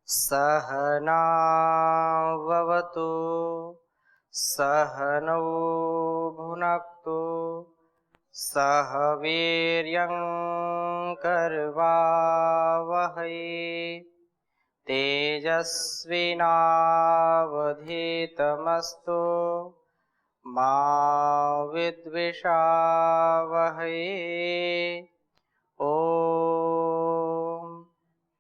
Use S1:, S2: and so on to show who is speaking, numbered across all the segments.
S1: सहनाववतु सहनौ भुनक्तु सह वीर्यं करवावहै तेजस्विनावधीतमस्तु मा विद्विषावहै। ओम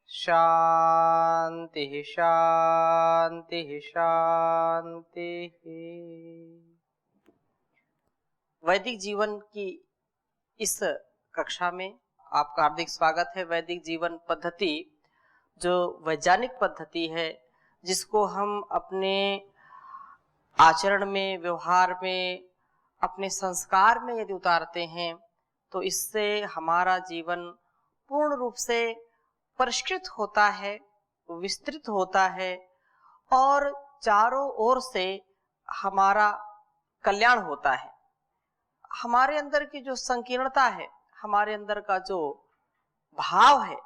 S1: शांति शांति शांति। वैदिक जीवन की इस कक्षा में आपका हार्दिक स्वागत है। वैदिक जीवन पद्धति जो वैज्ञानिक पद्धति है, जिसको हम अपने आचरण में, व्यवहार में, अपने संस्कार में यदि उतारते हैं तो इससे हमारा जीवन पूर्ण रूप से परिष्कृत होता है, विस्तृत होता है और चारों ओर से हमारा कल्याण होता है। हमारे अंदर की जो संकीर्णता है, हमारे अंदर का जो भाव है,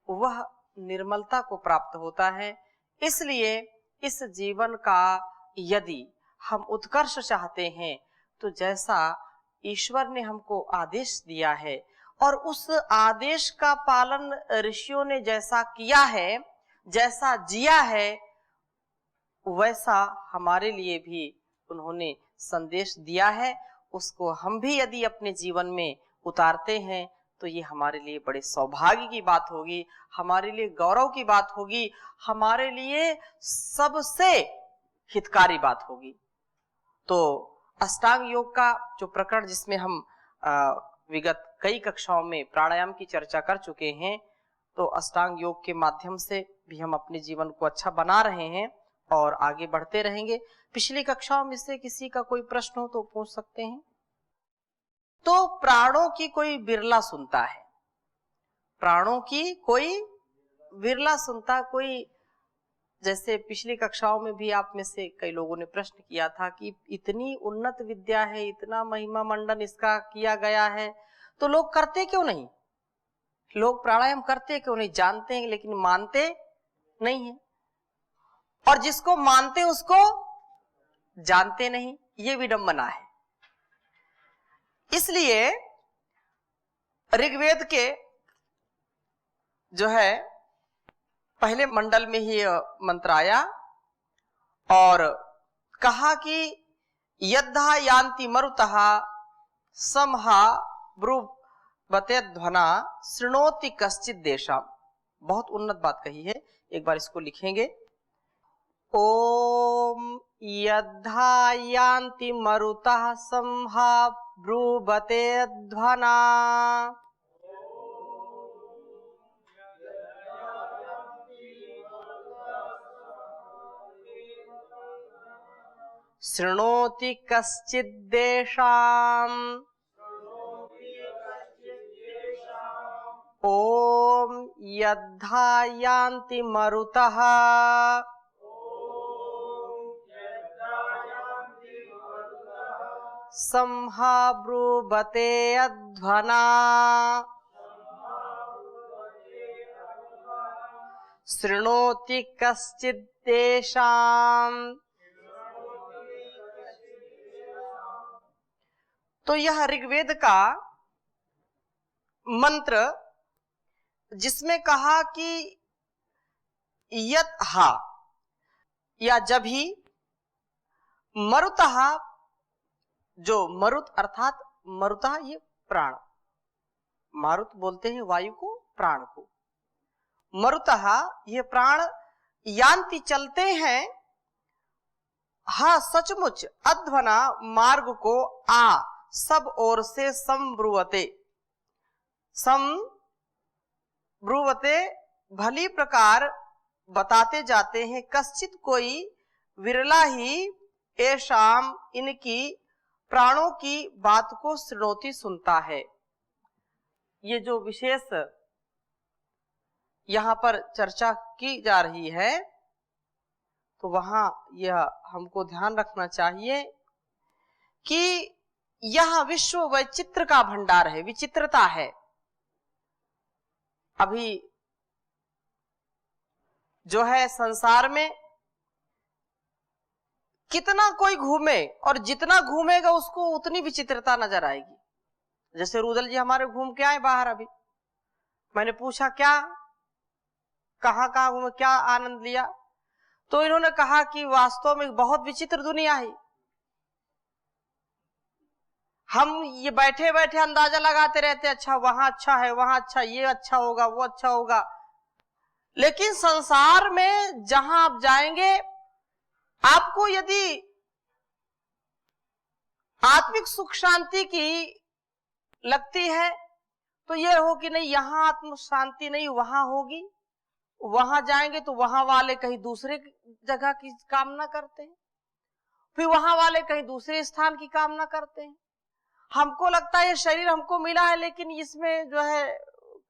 S1: वह निर्मलता को प्राप्त होता है। इसलिए इस जीवन का यदि हम उत्कर्ष चाहते हैं तो जैसा ईश्वर ने हमको आदेश दिया है और उस आदेश का पालन ऋषियों ने जैसा किया है, जैसा जिया है, वैसा हमारे लिए भी उन्होंने संदेश दिया है। उसको हम भी यदि अपने जीवन में उतारते हैं तो ये हमारे लिए बड़े सौभाग्य की बात होगी, हमारे लिए गौरव की बात होगी, हमारे लिए सबसे हितकारी बात होगी। तो अष्टांग योग का जो प्रकरण, जिसमें हम विगत कई कक्षाओं में प्राणायाम की चर्चा कर चुके हैं, तो अष्टांग योग के माध्यम से भी हम अपने जीवन को अच्छा बना रहे हैं और आगे बढ़ते रहेंगे। पिछली कक्षाओं में से किसी का कोई प्रश्न हो तो पूछ सकते हैं। तो प्राणों की कोई बिरला सुनता है, प्राणों की कोई बिरला सुनता। कोई, जैसे पिछली कक्षाओं में भी आप में से कई लोगों ने प्रश्न किया था कि इतनी उन्नत विद्या है, इतना महिमा मंडन इसका किया गया है, तो लोग करते क्यों नहीं? लोग प्राणायाम करते क्यों नहीं? जानते हैं लेकिन मानते नहीं है, और जिसको मानते उसको जानते नहीं। ये विडंबना है। इसलिए ऋग्वेद के जो है पहले मंडल में ही मंत्र आया और कहा कि यद्धा यान्ति मरुतः समहा ब्रुवते ध्वना शृणोति कश्चित् देशाम। बहुत उन्नत बात कही है, एक बार इसको लिखेंगे। ओम यद्धा यान्ति मरुतः समहा ब्रुवते ध्वना शृणोति कश्चित् देशाम ओम यद्धा यान्ति मरुतः समहा ब्रुवते ध्वना शृणोति कश्चित् देशाम। तो यह ऋग्वेद का मंत्र, जिसमें कहा कि यत हा या जब ही मरुतः, जो मरुत अर्थात मरुतः ये प्राण, मारुत बोलते हैं वायु को, प्राण को। मरुतः ये प्राण यान्ति चलते हैं, हा सचमुच, अध्वना मार्ग को, आ सब ओर से, संब्रुवते, संब्रुवते भली प्रकार बताते जाते हैं, कश्चित कोई, विरला ही, एशाम इनकी, प्राणों की बात को, शृणोति सुनता है। ये जो विशेष यहाँ पर चर्चा की जा रही है, तो वहां यह हमको ध्यान रखना चाहिए कि यह विश्व वैचित्र का भंडार है, विचित्रता है। अभी जो है संसार में कितना कोई घूमे और जितना घूमेगा उसको उतनी विचित्रता नजर आएगी। जैसे रुदल जी हमारे घूम के आए बाहर अभी, मैंने पूछा क्या कहाँ कहाँ घूमे, क्या आनंद लिया, तो इन्होंने कहा कि वास्तव में बहुत विचित्र दुनिया है। हम ये बैठे बैठे अंदाजा लगाते रहते, अच्छा वहां अच्छा है, वहां अच्छा, ये अच्छा होगा, वो अच्छा होगा, लेकिन संसार में जहां आप जाएंगे, आपको यदि आत्मिक सुख शांति की लगती है तो ये हो कि नहीं यहां आत्म शांति नहीं वहां होगी, वहां जाएंगे तो वहां वाले कहीं दूसरे जगह की कामना करते हैं, फिर वहां वाले कहीं दूसरे स्थान की कामना करते हैं। हमको लगता है ये शरीर हमको मिला है, लेकिन इसमें जो है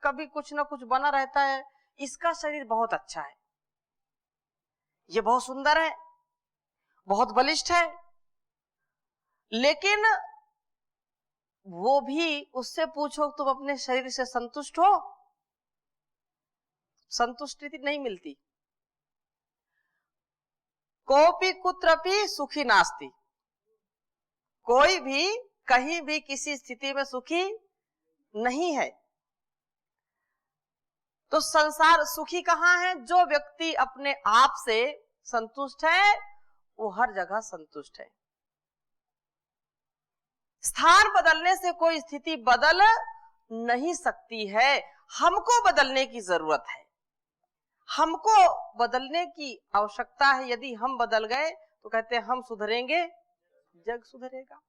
S1: कभी कुछ ना कुछ बना रहता है, इसका शरीर बहुत अच्छा है, ये बहुत सुंदर है, बहुत बलिष्ठ है, लेकिन वो भी उससे पूछो तुम अपने शरीर से संतुष्ट हो, संतुष्टि नहीं मिलती। कोपी कुत्रपि सुखी नास्ति, कोई भी कहीं भी किसी स्थिति में सुखी नहीं है। तो संसार सुखी कहाँ है? जो व्यक्ति अपने आप से संतुष्ट है वो हर जगह संतुष्ट है। स्थान बदलने से कोई स्थिति बदल नहीं सकती है, हमको बदलने की जरूरत है, हमको बदलने की आवश्यकता है। यदि हम बदल गए तो कहते हैं हम सुधरेंगे जग सुधरेगा।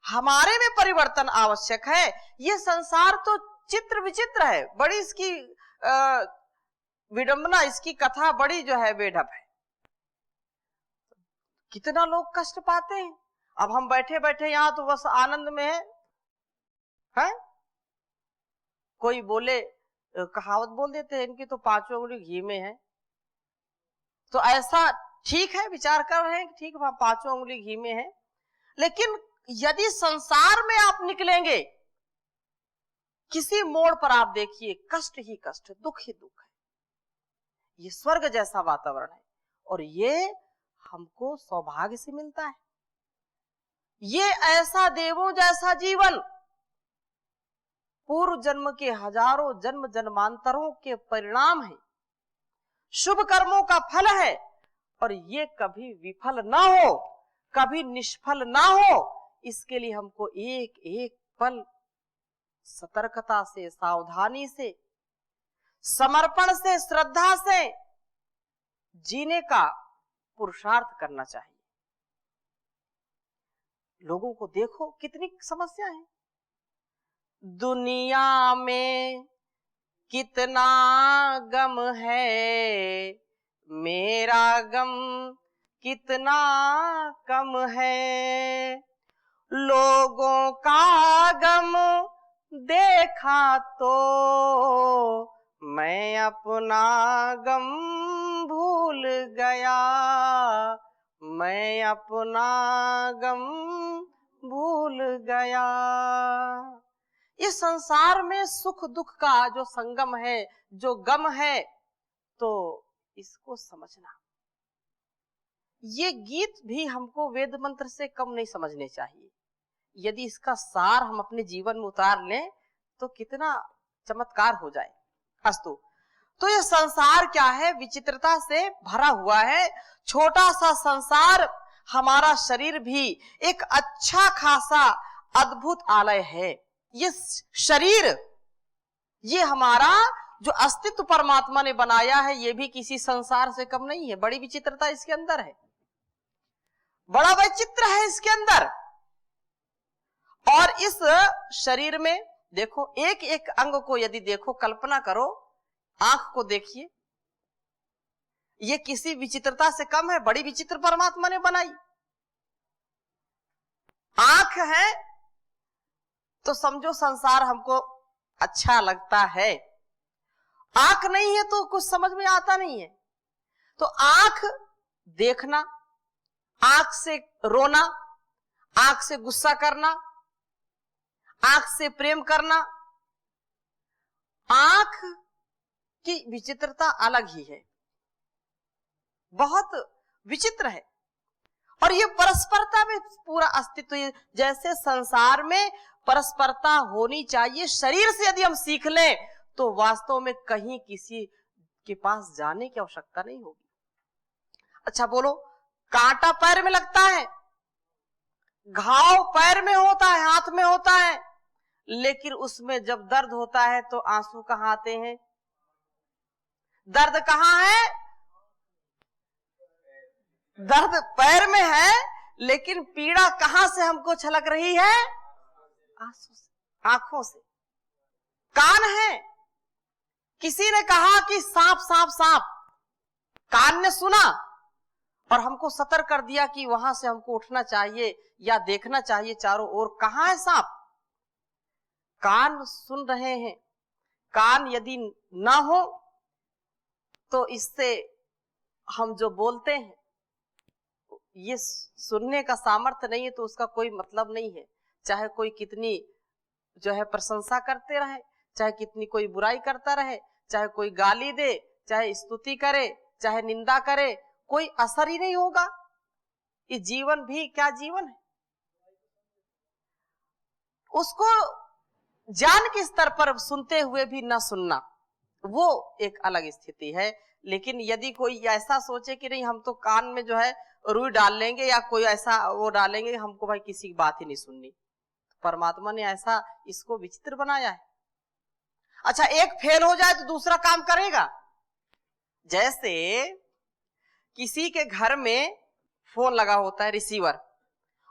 S1: हमारे में परिवर्तन आवश्यक है। ये संसार तो चित्र विचित्र है, बड़ी इसकी विडंबना, इसकी कथा बड़ी जो है बेढप है। कितना लोग कष्ट पाते हैं। अब हम बैठे बैठे यहाँ तो बस आनंद में है? कोई बोले, कहावत बोल देते हैं इनकी तो 5 उंगली घी में है, तो ऐसा ठीक है, विचार कर रहे हैं कि ठीक है 5 उंगली घी में है, लेकिन यदि संसार में आप निकलेंगे, किसी मोड़ पर आप देखिए कष्ट ही कष्ट, दुख ही दुख है। ये स्वर्ग जैसा वातावरण है और ये हमको सौभाग्य से मिलता है। ये ऐसा देवों जैसा जीवन पूर्व जन्म के हजारों जन्म जन्मांतरों के परिणाम है, शुभ कर्मों का फल है, और ये कभी विफल ना हो, कभी निष्फल ना हो, इसके लिए हमको एक एक पल सतर्कता से, सावधानी से, समर्पण से, श्रद्धा से जीने का पुरुषार्थ करना चाहिए। लोगों को देखो कितनी समस्या है दुनिया में, कितना गम है, मेरा गम कितना कम है, लोगों का गम देखा तो मैं अपना गम भूल गया, मैं अपना गम भूल गया। इस संसार में सुख दुख का जो संगम है, जो गम है, तो इसको समझना। ये गीत भी हमको वेद मंत्र से कम नहीं समझने चाहिए। यदि इसका सार हम अपने जीवन में उतार लें तो कितना चमत्कार हो जाए। अस्तु, तो ये संसार क्या है? विचित्रता से भरा हुआ है। छोटा सा संसार, हमारा शरीर भी एक अच्छा खासा अद्भुत आलय है। ये शरीर, ये हमारा जो अस्तित्व परमात्मा ने बनाया है, ये भी किसी संसार से कम नहीं है। बड़ी विचित्रता इसके अंदर है, बड़ा वैचित्र है इसके अंदर। और इस शरीर में देखो, एक एक अंग को यदि देखो, कल्पना करो, आंख को देखिए, ये किसी विचित्रता से कम है? बड़ी विचित्र परमात्मा ने बनाई। आंख है तो समझो संसार हमको अच्छा लगता है, आंख नहीं है तो कुछ समझ में आता नहीं है। तो आंख देखना, आंख से रोना, आंख से गुस्सा करना, आंख से प्रेम करना, आंख की विचित्रता अलग ही है। बहुत विचित्र है। और ये परस्परता में पूरा अस्तित्व, जैसे संसार में परस्परता होनी चाहिए, शरीर से यदि हम सीख लें तो वास्तव में कहीं किसी के पास जाने की आवश्यकता नहीं होगी। अच्छा बोलो, कांटा पैर में लगता है, घाव पैर में होता है, हाथ में होता है, लेकिन उसमें जब दर्द होता है तो आंसू कहां आते हैं? दर्द कहां है? दर्द पैर में है, लेकिन पीड़ा कहां से हमको छलक रही है? आंसू से, आंखों से। कान है, किसी ने कहा कि सांप सांप सांप, कान ने सुना और हमको सतर्क कर दिया कि वहां से हमको उठना चाहिए या देखना चाहिए चारों ओर कहां है सांप। कान सुन रहे हैं, कान यदि ना हो तो इससे हम जो बोलते हैं ये सुनने का सामर्थ्य नहीं है, तो उसका कोई मतलब नहीं है। चाहे कोई कितनी जो है प्रशंसा करते रहे, चाहे कितनी कोई बुराई करता रहे, चाहे कोई गाली दे, चाहे स्तुति करे, चाहे निंदा करे, कोई असर ही नहीं होगा। ये जीवन भी क्या जीवन है? उसको ज्ञान के स्तर पर सुनते हुए भी न सुनना, वो एक अलग स्थिति है। लेकिन यदि कोई ऐसा सोचे कि नहीं हम तो कान में जो है रुई डाल लेंगे या कोई ऐसा वो डालेंगे, हमको भाई किसी की बात ही नहीं सुननी, तो परमात्मा ने ऐसा इसको विचित्र बनाया है। अच्छा, एक फेल हो जाए तो दूसरा काम करेगा। जैसे किसी के घर में फोन लगा होता है, रिसीवर,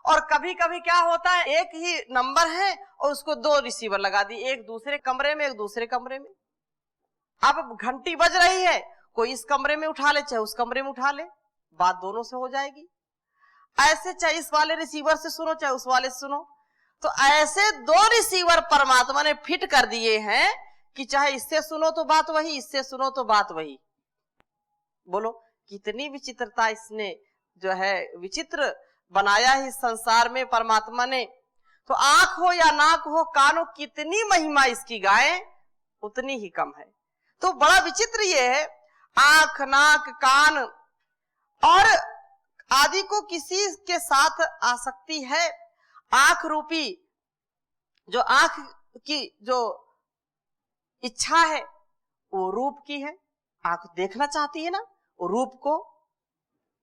S1: और कभी कभी क्या होता है एक ही नंबर है और उसको दो रिसीवर लगा दी, एक दूसरे कमरे में एक दूसरे कमरे में। अब घंटी बज रही है, कोई इस कमरे में उठा ले चाहे उस कमरे में उठा ले, बात दोनों से हो जाएगी। ऐसे चाहे इस वाले रिसीवर से सुनो चाहे उस वाले से सुनो। तो ऐसे दो रिसीवर परमात्मा ने फिट कर दिए हैं कि चाहे इससे सुनो तो बात वही, इससे सुनो तो बात वही। बोलो कितनी विचित्रता इसने जो है विचित्र बनाया है इस संसार में परमात्मा ने। तो आंख हो या नाक हो, कान हो, कितनी महिमा इसकी गाएं उतनी ही कम है। तो बड़ा विचित्र ये है, आंख नाक कान और आदि को किसी के साथ आसक्ति है। आंख रूपी जो आंख की जो इच्छा है वो रूप की है, आंख देखना चाहती है ना, वो रूप को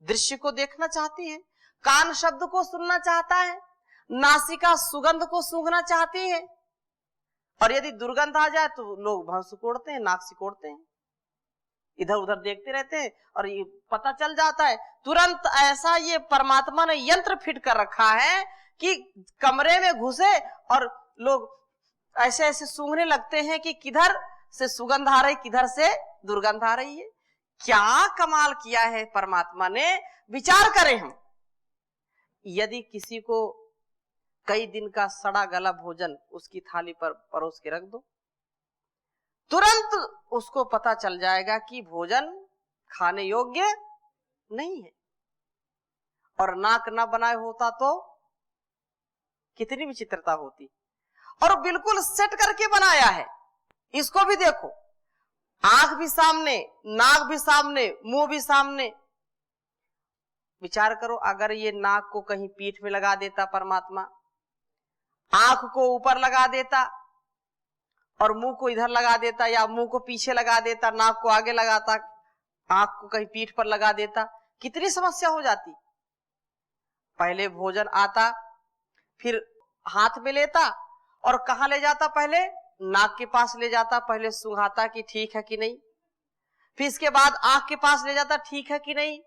S1: दृश्य को देखना चाहती है। कान शब्द को सुनना चाहता है, नासिका सुगंध को सूंघना चाहती है, और यदि दुर्गंध आ जाए तो लोग भौं सिकोड़ते हैं, नाक सिकोड़ते हैं, इधर उधर देखते रहते हैं और ये पता चल जाता है तुरंत। ऐसा ये परमात्मा ने यंत्र फिट कर रखा है कि कमरे में घुसे और लोग ऐसे ऐसे सूंघने लगते हैं कि किधर से सुगंध आ रही किधर से दुर्गंध आ रही है। क्या कमाल किया है परमात्मा ने। विचार करें हम, यदि किसी को कई दिन का सड़ा गला भोजन उसकी थाली पर परोस के रख दो, तुरंत उसको पता चल जाएगा कि भोजन खाने योग्य नहीं है। और नाक ना बनाए होता तो कितनी विचित्रता होती। और बिल्कुल सेट करके बनाया है। इसको भी देखो, आंख भी सामने, नाक भी सामने, मुंह भी सामने। विचार करो, अगर ये नाक को कहीं पीठ में लगा देता परमात्मा, आंख को ऊपर लगा देता और मुंह को इधर लगा देता, या मुंह को पीछे लगा देता, नाक को आगे लगाता, आंख को कहीं पीठ पर लगा देता, कितनी समस्या हो जाती। पहले भोजन आता, फिर हाथ में लेता और कहां ले जाता, पहले नाक के पास ले जाता, पहले सूंघाता कि ठीक है कि नहीं, फिर इसके बाद आंख के पास ले जाता ठीक है कि नहीं,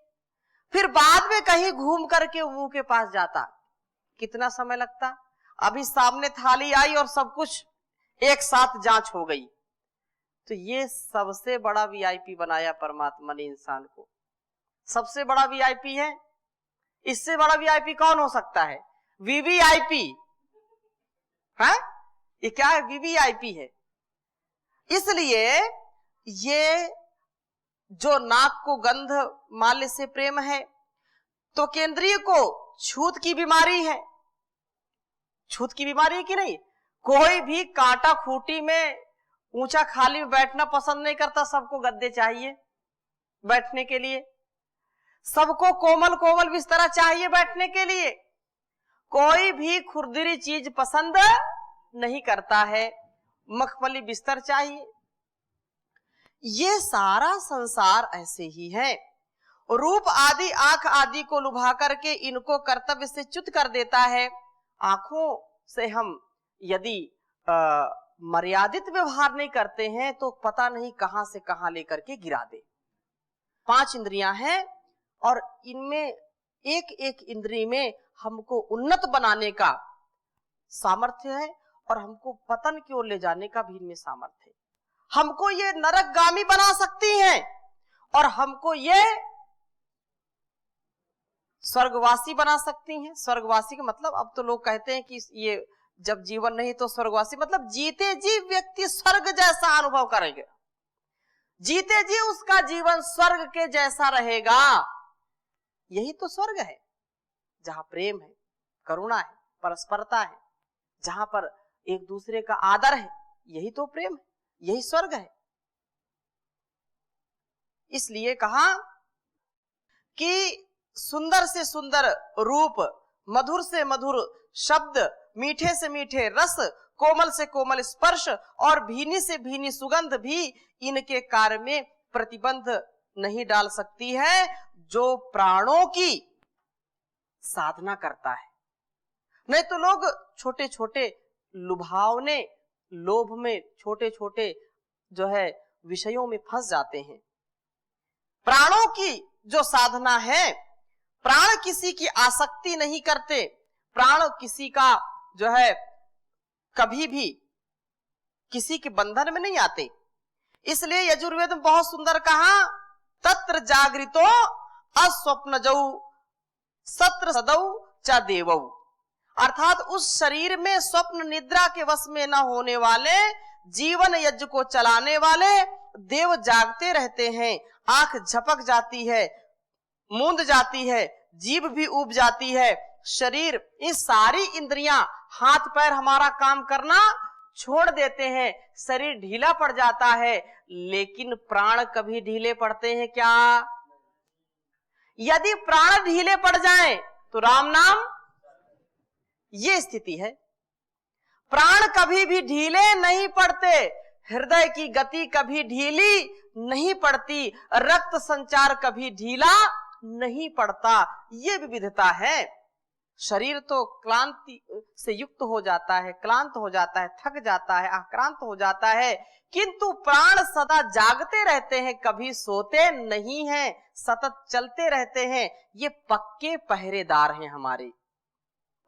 S1: फिर बाद में कहीं घूम करके मुंह के पास जाता। कितना समय लगता। अभी सामने थाली आई और सब कुछ एक साथ जांच हो गई। तो ये सबसे बड़ा वीआईपी बनाया परमात्मा ने इंसान को, सबसे बड़ा वीआईपी है। इससे बड़ा वीआईपी कौन हो सकता है? वीवीआईपी है। ये क्या है? वीवीआईपी है। इसलिए ये जो नाक को गंध माल्य से प्रेम है, तो केंद्रीय को छूत की बीमारी है। छूत की बीमारी है कि नहीं? कोई भी कांटा खूंटी में ऊंचा खाली में बैठना पसंद नहीं करता, सबको गद्दे चाहिए बैठने के लिए। सबको कोमल कोमल बिस्तरा चाहिए बैठने के लिए, कोई भी खुरदरी चीज पसंद नहीं करता है, मखमली बिस्तर चाहिए। ये सारा संसार ऐसे ही है। रूप आदि आंख आदि को लुभा करके इनको कर्तव्य से च्युत कर देता है। आंखों से हम यदि मर्यादित व्यवहार नहीं करते हैं तो पता नहीं कहां से कहां लेकर के गिरा दे। 5 इंद्रियां हैं और इनमें एक एक इंद्रिय में हमको उन्नत बनाने का सामर्थ्य है और हमको पतन की ओर ले जाने का भी इनमें सामर्थ्य है। हमको ये नरकगामी बना सकती हैं और हमको ये स्वर्गवासी बना सकती हैं। स्वर्गवासी का मतलब, अब तो लोग कहते हैं कि ये जब जीवन नहीं तो स्वर्गवासी, मतलब जीते जी व्यक्ति स्वर्ग जैसा अनुभव करेगा, जीते जी उसका जीवन स्वर्ग के जैसा रहेगा। यही तो स्वर्ग है, जहां प्रेम है, करुणा है, परस्परता है, जहां पर एक दूसरे का आदर है। यही तो प्रेम है, यही स्वर्ग है। इसलिए कहा कि सुंदर से सुंदर रूप, मधुर से मधुर शब्द, मीठे से मीठे रस, कोमल से कोमल स्पर्श और भीनी से भीनी सुगंध भी इनके कार्य में प्रतिबंध नहीं डाल सकती है, जो प्राणों की साधना करता है। नहीं तो लोग छोटे छोटे लुभावने लोभ में छोटे छोटे जो है विषयों में फंस जाते हैं। प्राणों की जो साधना है, प्राण किसी की आसक्ति नहीं करते, प्राण किसी का जो है कभी भी किसी के बंधन में नहीं आते। इसलिए यजुर्वेद में बहुत सुंदर कहा, तत्र जागृतो अस्वप्नजौ सत्र सदौ च देवौ। अर्थात उस शरीर में स्वप्न निद्रा के वश में न होने वाले, जीवन यज्ञ को चलाने वाले देव जागते रहते हैं। आंख झपक जाती है, मूंद जाती है, जीभ भी उब जाती है, शरीर, ये सारी इंद्रियां, हाथ पैर हमारा काम करना छोड़ देते हैं, शरीर ढीला पड़ जाता है। लेकिन प्राण कभी ढीले पड़ते हैं क्या? यदि प्राण ढीले पड़ जाएं तो राम नाम, ये स्थिति है। प्राण कभी भी ढीले नहीं पड़ते, हृदय की गति कभी ढीली नहीं पड़ती, रक्त संचार कभी ढीला नहीं पड़ता। ये विविधता है। शरीर तो क्लांति से युक्त हो जाता है, क्लांत हो जाता है, थक जाता है, आक्रांत हो जाता है, किंतु प्राण सदा जागते रहते हैं, कभी सोते नहीं हैं, सतत चलते रहते हैं। ये पक्के पहरेदार हैं, हमारे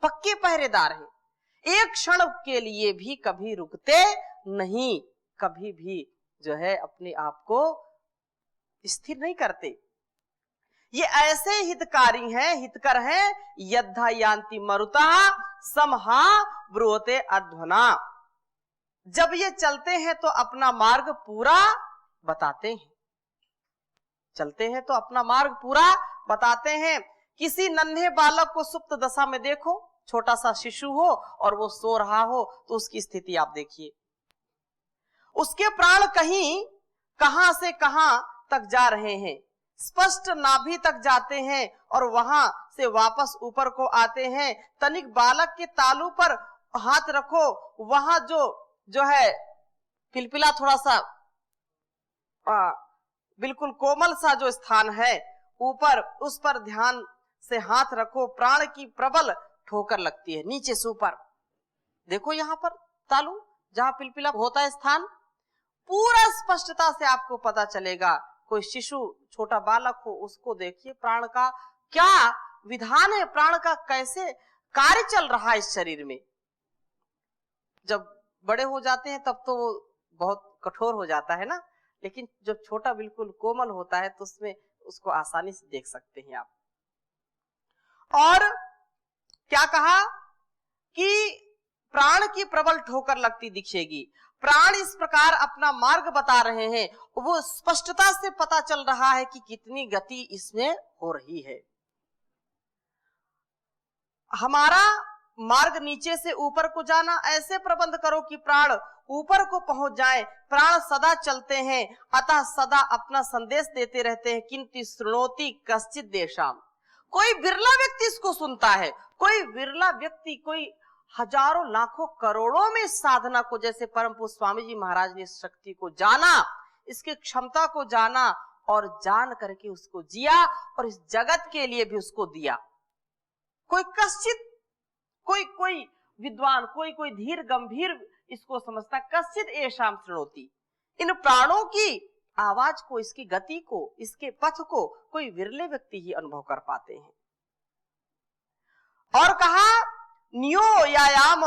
S1: पक्के पहरेदार हैं। एक क्षण के लिए भी कभी रुकते नहीं, कभी भी जो है अपने आप को स्थिर नहीं करते। ये ऐसे हितकारी हैं, हितकर हैं। यद्धा यान्ति मरुता समहा ब्रूते अध्वना। जब ये चलते हैं तो अपना मार्ग पूरा बताते हैं, चलते हैं तो अपना मार्ग पूरा बताते हैं। किसी नन्हे बालक को सुप्त दशा में देखो, छोटा सा शिशु हो और वो सो रहा हो, तो उसकी स्थिति आप देखिए। उसके प्राण कहीं कहां से कहां तक जा रहे हैं, स्पष्ट नाभि तक जाते हैं और वहां से वापस ऊपर को आते हैं। तनिक बालक के तालू पर हाथ रखो, वहां जो है पिलपिला थोड़ा सा बिल्कुल कोमल सा जो स्थान है ऊपर, उस पर ध्यान से हाथ रखो, प्राण की प्रबल ठोकर लगती है नीचे से ऊपर। देखो यहाँ पर तालू जहां पिलपिला होता है स्थान, पूरा स्पष्टता से आपको पता चलेगा। कोई शिशु, छोटा बालक हो, उसको देखिए, प्राण का क्या विधान है, प्राण का कैसे कार्य चल रहा है इस शरीर में। जब बड़े हो जाते हैं तब तो वो बहुत कठोर हो जाता है ना, लेकिन जब छोटा बिल्कुल कोमल होता है तो उसमें उसको आसानी से देख सकते हैं आप। और क्या कहा कि प्राण की प्रबल ठोकर लगती दिखेगी। प्राण इस प्रकार अपना मार्ग बता रहे हैं, वो स्पष्टता से पता चल रहा है कि कितनी गति इसमें हो रही है। हमारा मार्ग नीचे से ऊपर को जाना, ऐसे प्रबंध करो कि प्राण ऊपर को पहुंच जाए। प्राण सदा चलते हैं, अतः सदा अपना संदेश देते रहते हैं। किंतु श्रृणोति कश्चित देशाम, कोई बिरला व्यक्ति इसको सुनता है। कोई बिरला व्यक्ति, कोई हजारों लाखों करोड़ों में साधना को, जैसे परम पूज्य स्वामी जी महाराज ने इस शक्ति को जाना, इसकी क्षमता को जाना और जान करके उसको जिया और इस जगत के लिए भी उसको दिया। कोई कश्चित, कोई विद्वान, कोई धीर गंभीर इसको समझता, कश्चित एषाम शृणोति, इन प्राणों की आवाज को, इसकी गति को, इसके पथ को कोई विरले व्यक्ति ही अनुभव कर पाते हैं। और कहा नियो यायाम,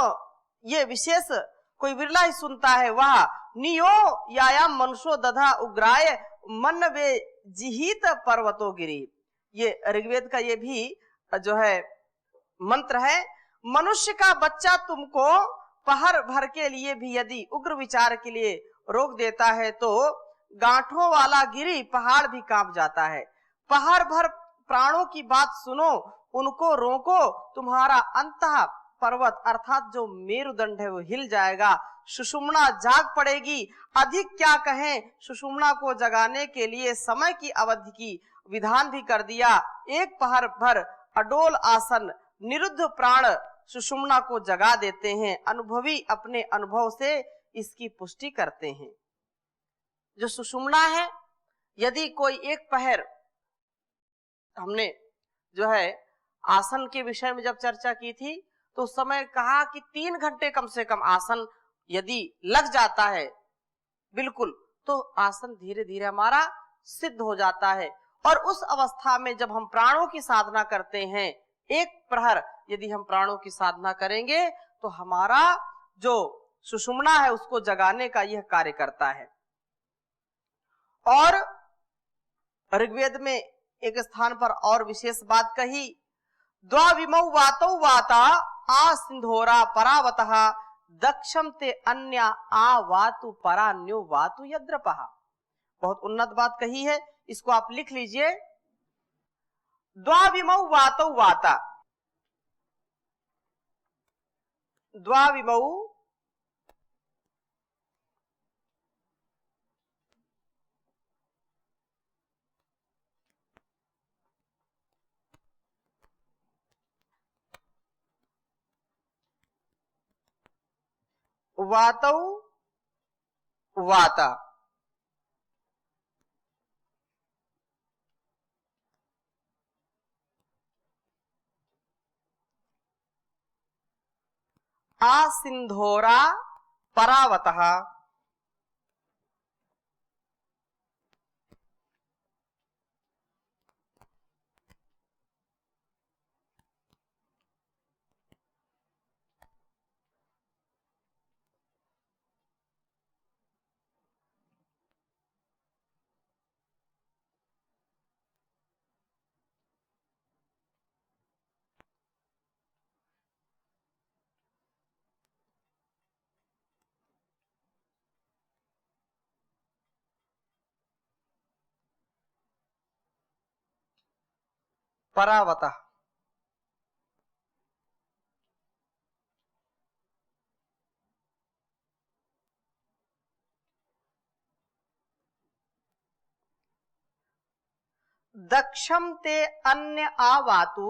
S1: ये विशेष कोई विरला ही सुनता है। वह नियो यायाम मनुष्यो दधा उग्राय मन वे जिहित पर्वतो गिरी, ये ऋग्वेद का ये भी जो है मंत्र है। मनुष्य का बच्चा तुमको पहर भर के लिए भी यदि उग्र विचार के लिए रोक देता है तो गांठों वाला गिरी पहाड़ भी कांप जाता है। पहर भर प्राणों की बात सुनो, उनको रोको, तुम्हारा अंतः पर्वत अर्थात जो मेरुदंड है वो हिल जाएगा। सुषुम्ना जाग पड़ेगी। अधिक क्या कहें, सुषुम्ना को जगाने के लिए समय की अवधि की विधान भी कर दिया। एक पहर भर अडोल आसन निरुद्ध प्राण सुषुम्ना को जगा देते हैं। अनुभवी अपने अनुभव से इसकी पुष्टि करते हैं। जो सुषुम्ना है, यदि कोई एक पहर, हमने जो है आसन के विषय में जब चर्चा की थी तो उस समय कहा कि 3 घंटे कम से कम आसन यदि लग जाता है बिल्कुल, तो आसन धीरे धीरे हमारा सिद्ध हो जाता है। और उस अवस्था में जब हम प्राणों की साधना करते हैं, एक प्रहर यदि हम प्राणों की साधना करेंगे तो हमारा जो सुषुम्ना है उसको जगाने का यह कार्य करता है। और ऋग्वेद में एक स्थान पर और विशेष बात कही, द्वाविमौ वातौ वाता आ सिंधोरा परावतः दक्षम ते अन्य आ वातु परान्यो वातु यद्रपः। बहुत उन्नत बात कही है, इसको आप लिख लीजिए। द्वाविमौ वातौ वाता, द्वाविमौ वातौ वाता, आ सिंधोरा परावतः परावतः। दक्षम ते अन्य आवातु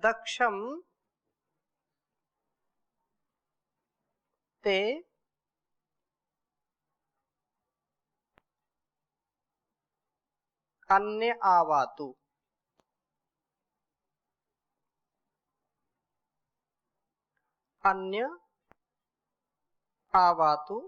S1: दक्षम ते अन्य आवातु, अन्य आवातु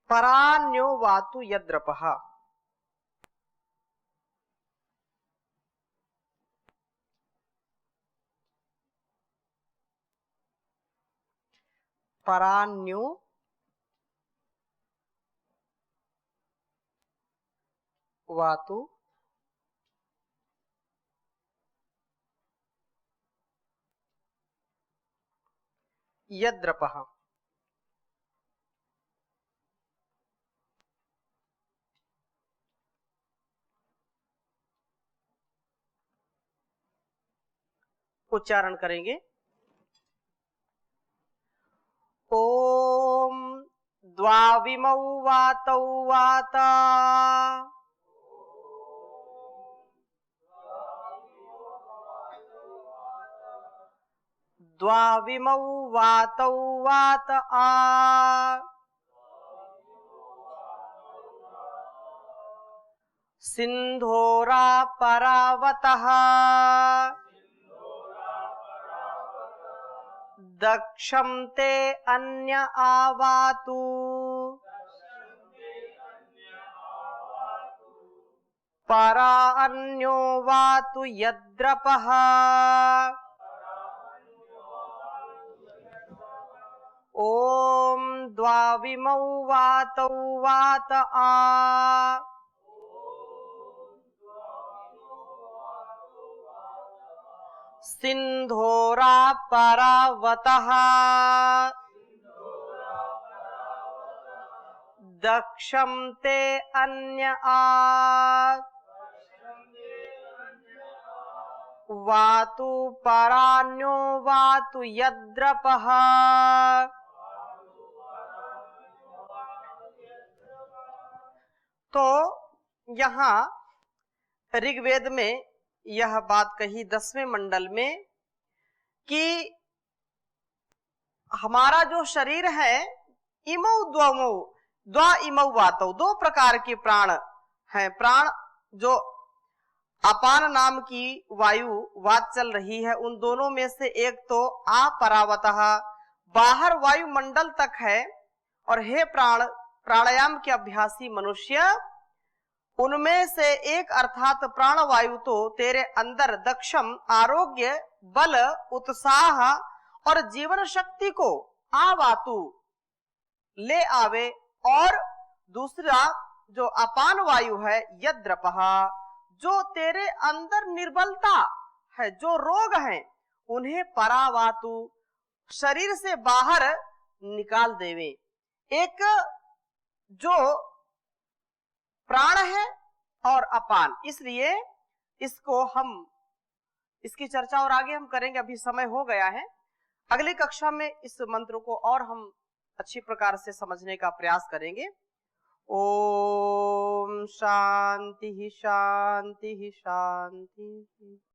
S1: परान्यो वातु यद्रपः। परान्यो वातु यद्रपः। उच्चारण करेंगे। ओम द्वाविमौ वातौ वाता द्वाविमौ वातौ वात आ सिंधोरा परावतः दक्षं ते अन्य आवातु परा अन्यो वातु यद्रपः। ओम द्वाविमौ वातौ वात आ सिंधोरा परावतः दक्षं ते अन्य आ वातु परान्यो वातु यद्रपः। तो यहाँ ऋग्वेद में यह बात कही 10वें मंडल में कि हमारा जो शरीर है इमौ द्वमौ द्वा इमौ वातौ, दो प्रकार के प्राण हैं। प्राण जो अपान नाम की वायु वात चल रही है, उन दोनों में से एक तो अपरावतः बाहर वायुमंडल तक है, और हे प्राण प्राणायाम के अभ्यासी मनुष्य, उनमें से एक अर्थात प्राणवायु तो तेरे अंदर दक्षम आरोग्य, बल, उत्साह और जीवन शक्ति को आवातु ले आवे, और दूसरा जो अपान वायु है यद्रपः जो तेरे अंदर निर्बलता है, जो रोग हैं, उन्हें परावातु शरीर से बाहर निकाल देवे। एक जो प्राण है और अपान, इसलिए इसको हम इसकी चर्चा और आगे हम करेंगे, अभी समय हो गया है। अगली कक्षा में इस मंत्र को और हम अच्छी प्रकार से समझने का प्रयास करेंगे। ओम शांति शांति शांति।